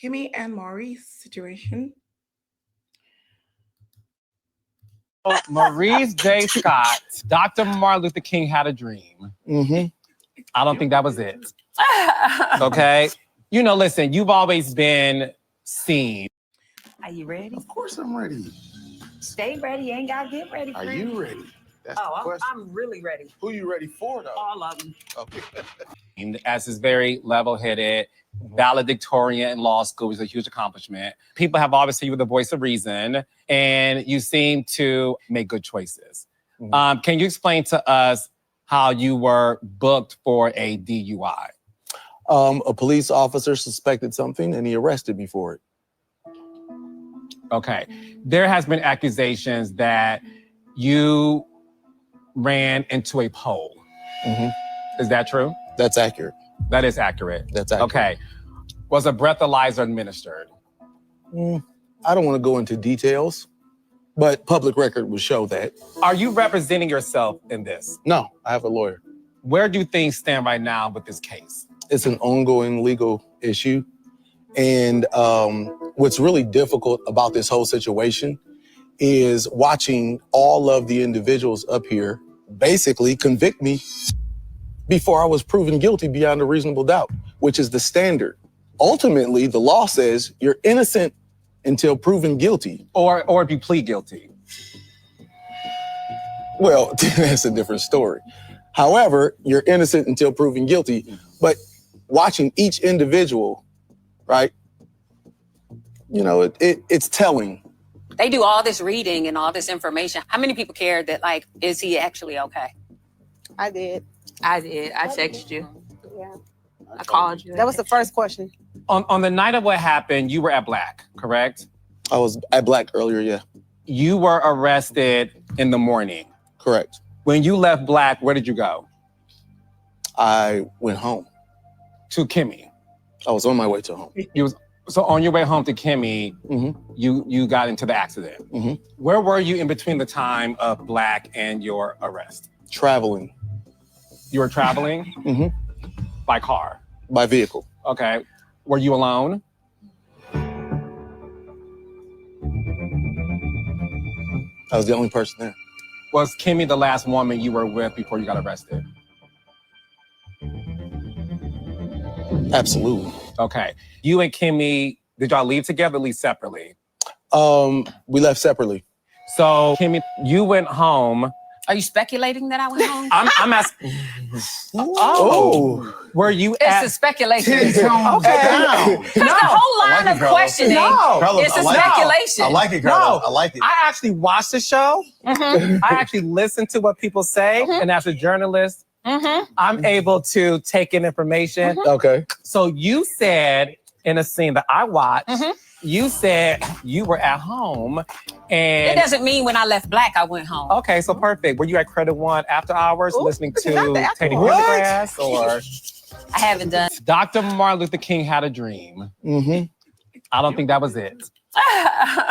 Kimmi and Maurice situation. Maurice J. Scott, Dr. Martin Luther King had a dream. I don't think that was it. Okay? You know, listen, you've always been seen. Are you ready? Of course I'm ready. Stay ready. Ain't got to get ready. Are you ready? That's the question. I'm really ready. Who you ready for, though? All of them. Okay. As is very level-headed, valedictorian in law school was a huge accomplishment. People have always seen you with the voice of reason, and you seem to make good choices. Can you explain to us how you were booked for a DUI? A police officer suspected something, and he arrested me for it. Okay. There has been accusations that you ran into a pole. Is that true? That's accurate. That is accurate. That's accurate. Okay. Was a breathalyzer administered? I don't want to go into details, but public record would show that. Are you representing yourself in this? No, I have a lawyer. Where do things stand right now with this case? It's an ongoing legal issue. And what's really difficult about this whole situation is watching all of the individuals up here basically convict me before I was proven guilty beyond a reasonable doubt, which is the standard. Ultimately, the law says you're innocent until proven guilty. Or if you plead guilty. Well, that's a different story. However, you're innocent until proven guilty. But watching each individual, right, you know, it's telling. They do all this reading and all this information. How many people care that, like, is he actually okay? I did. I did. I texted you. Yeah. I called you. That was the first question. On the night of what happened, you were at Black, correct? I was at Black earlier, yeah. You were arrested in the morning. Correct. When you left Black, where did you go? I went home. To Kimmi. I was on my way to home. So on your way home to Kimmi, you got into the accident. Where were you in between the time of Black and your arrest? Traveling. You were traveling? By car? By vehicle. Okay. Were you alone? I was the only person there. Was Kimmi the last woman you were with before you got arrested? Absolutely. Okay. You and Kimmi, did y'all leave together or leave separately? We left separately. So, Kimmi, you went home. Are you speculating that I went home? I'm asking. Were you It's a speculation. Okay. Because the whole line of questioning is a speculation. I like it, Carlos. I like it. I actually watched the show. I actually listened to what people say. And as a journalist, I'm able to take in information. Okay. So you said in a scene that I watched, you said you were at home and... It doesn't mean when I left Black, I went home. Okay, so perfect. Were you at Credit One after hours listening to Teddy Pendergrass or... I haven't done. Dr. Martin Luther King had a dream. I don't think that was it.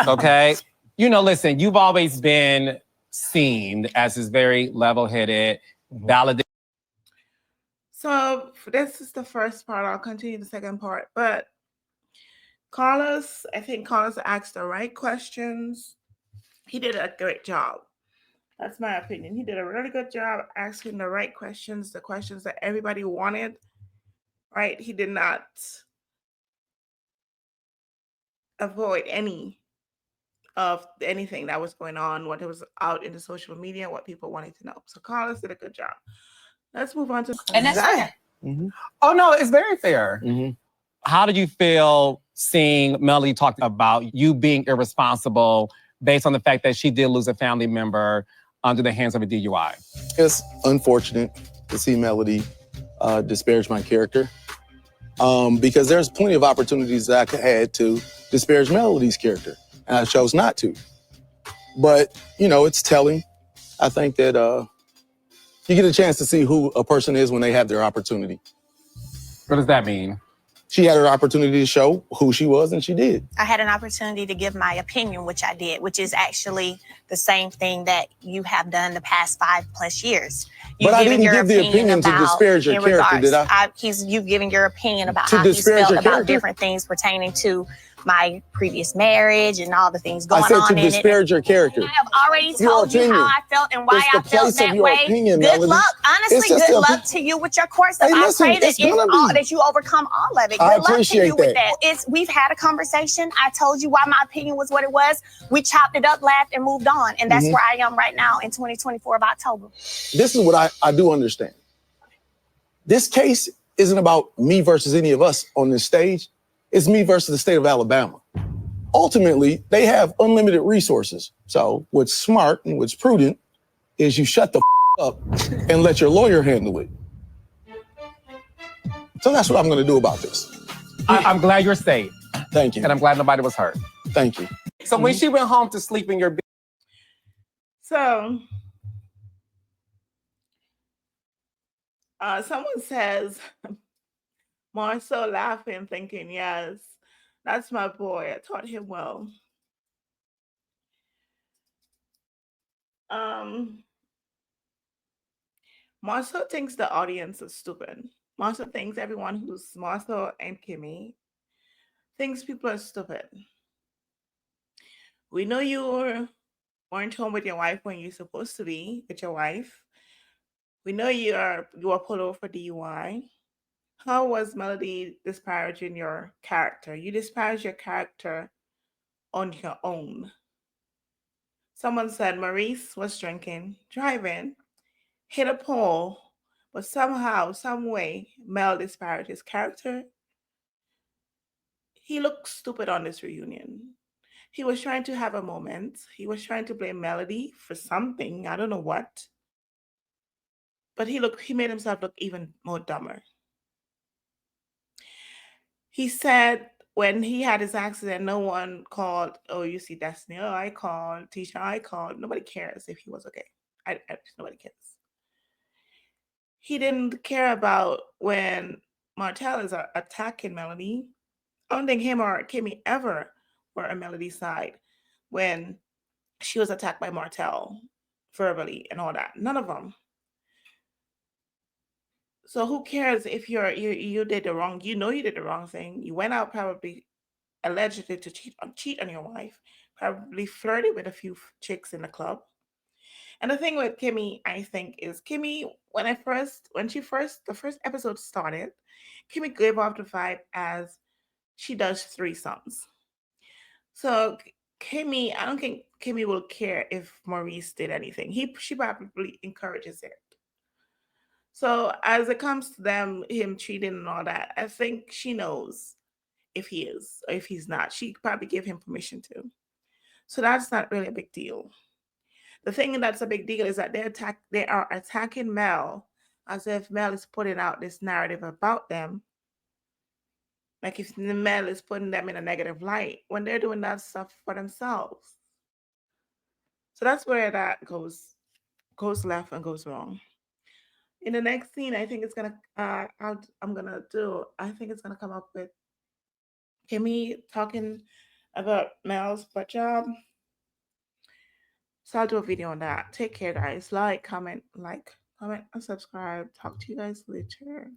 Okay? You know, listen, you've always been seen as this very level-headed, validated. So this is the first part. I'll continue the second part. But Carlos, I think Carlos asked the right questions. He did a great job. That's my opinion. He did a really good job asking the right questions, the questions that everybody wanted. Right? He did not avoid any of anything that was going on, what was out in the social media, what people wanted to know. So Carlos did a good job. Let's move on to... And that's fair. Oh, no, it's very fair. How did you feel seeing Melody talk about you being irresponsible based on the fact that she did lose a family member under the hands of a DUI? It's unfortunate to see Melody disparage my character because there's plenty of opportunities that I could had to disparage Melody's character, and I chose not to. But, you know, it's telling. I think that you get a chance to see who a person is when they have their opportunity. What does that mean? She had her opportunity to show who she was, and she did. I had an opportunity to give my opinion, which I did, which is actually the same thing that you have done the past 5+ years. But I didn't give the opinion to disparage your character, did I? You've given your opinion about To how he's disparage felt your about character? different things pertaining to my previous marriage and all the things going I said on to in it. disparage your character. I have already Your told you how opinion. I felt and why It's the I felt place of that your way. opinion, Good Melody. luck. It's Honestly, just good the luck opi- to you with your course. Hey, I listen, pray that it's gonna be- that you overcome all of it. Good I luck to appreciate you with that. that. We've had a conversation. I told you why my opinion was what it was. We chopped it up, laughed, and moved on. And that's where I am right now in 2024 of October. This is what I do understand. This case isn't about me versus any of us on this stage. It's me versus the state of Alabama. Ultimately, they have unlimited resources. So what's smart and what's prudent is you shut the up and let your lawyer handle it. So that's what I'm going to do about this. I'm glad you're safe. Thank you. And I'm glad nobody was hurt. Thank you. So when she went home to sleep in your bed. So, someone says, Marcel laughing, thinking, yes, that's my boy. I taught him well. Marcel thinks the audience is stupid. Marcel thinks everyone who's Marcel and Kimmi thinks people are stupid. We know you weren't home with your wife when you're supposed to be with your wife. We know you were pulled over for DUI. How was Melody disparaging your character? You disparage your character on your own. Someone said Maurice was drinking, driving, hit a pole, but somehow, some way, Mel disparaged his character. He looked stupid on this reunion. He was trying to have a moment. He was trying to blame Melody for something. I don't know what. But he made himself look even more dumber. He said when he had his accident, no one called, oh, you see Destiny, oh, I called, Tisha, I called. Nobody cares if he was okay. Nobody cares. He didn't care about when Martell is attacking Melody. I don't think him or Kimmi ever were on Melody's side when she was attacked by Martell verbally and all that. None of them. So who cares if you did the wrong, you did the wrong thing. You went out probably allegedly to cheat on your wife, probably flirted with a few chicks in the club. And the thing with Kimmi, I think, is Kimmi, the first episode started, Kimmi gave off the vibe as she does threesomes. So Kimmi, I don't think Kimmi will care if Maurice did anything. She probably encourages it. So as it comes to him cheating and all that, I think she knows if he is or if he's not. She probably gave him permission to. So that's not really a big deal. The thing that's a big deal is that they are attacking Mel as if Mel is putting out this narrative about them. Like if Mel is putting them in a negative light when they're doing that stuff for themselves. So that's where that goes left and goes wrong. In the next scene, I think it's gonna I think it's gonna come up with Kimmi talking about Mel's butt job. So I'll do a video on that. Take care, guys. Comment, and subscribe. Talk to you guys later.